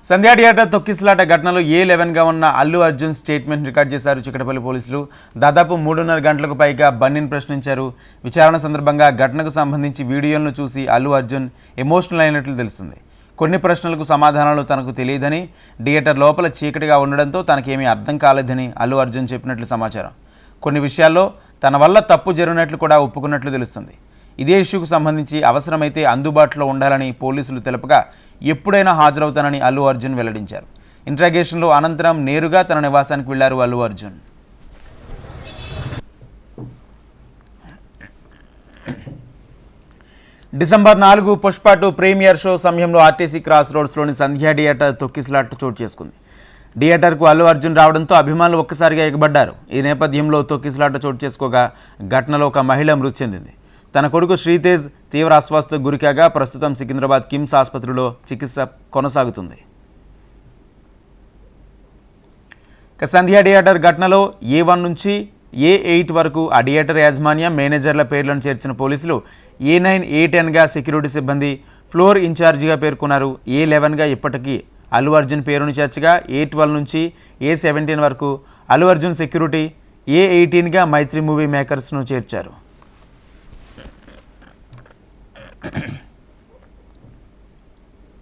సంధ్యా theatre తొక్కిసలాట ఘటనలో A11గా ఉన్న అల్లు అర్జున్ స్టేట్మెంట్ రికార్డ్ చేశారు చిక్కడపల్లి పోలీసులు. దాదాపు 3:30 గంటలకు పైగా బన్నీని ప్రశ్నించారు. విచారణ సందర్భంగా ఘటనకు సంబంధించి వీడియోలను చూసి అల్లు అర్జున్ ఎమోషనల్ అయినట్లు తెలుస్తుంది. కొన్ని ప్రశ్నలకు సమాధానాలు తనకు తెలియదని, థియేటర్ లోపల చీకటిగా ఉండడంతో తనకేమీ అర్థం కాలేదని అల్లు అర్జున్ చెప్పినట్లు సమాచారం. కొన్ని విషయాల్లో తన వల్ల తప్పు జరిగినట్లు కూడా ఒప్పుకున్నట్లు తెలుస్తుంది. ఇదే ఇష్యూకు సంబంధించి అవసరమైతే అందుబాటులో ఉండాలని పోలీసులు తెలుపగా ఎప్పుడైనా హాజరవుతానని అల్లు అర్జున్ వెల్లడించారు. ఇంట్రాగేషన్లో అనంతరం నేరుగా తన నివాసానికి వెళ్లారు Allu Arjun. December 4 Pushpa 2 premiere show సమయంలో ఆర్టీసీ క్రాస్ రోడ్స్లోని సంధ్యా థియేటర్ తొక్కిసలాట చోటు చేసుకుంది. థియేటర్కు అల్లు అర్జున్ రావడంతో అభిమానులు ఒక్కసారిగా ఎగబడ్డారు. ఈ నేపథ్యంలో తొక్కిసలాట చోటు చేసుకోగా ఘటనలో ఒక మహిళ మృతి చెందింది. తన కొడుకు శ్రీతేజ్ తీవ్ర అస్వస్థకు గురికాగా ప్రస్తుతం సికింద్రాబాద్ కిమ్స్ ఆసుపత్రిలో చికిత్స కొనసాగుతుంది. సంధ్యా థియేటర్ ఘటనలో A1 నుంచి A8 వరకు ఆ థియేటర్ యాజమాన్యం మేనేజర్ల పేర్లను చేర్చిన పోలీసులు A9, A10గా సెక్యూరిటీ సిబ్బంది, ఫ్లోర్ ఇన్ఛార్జిగా పేర్కొన్నారు. A11గా ఇప్పటికీ అల్లు అర్జున్ పేరును చేర్చగా A12 నుంచి A17 వరకు అల్లు అర్జున్ సెక్యూరిటీ, A18గా మైత్రి మూవీ మేకర్స్ను చేర్చారు.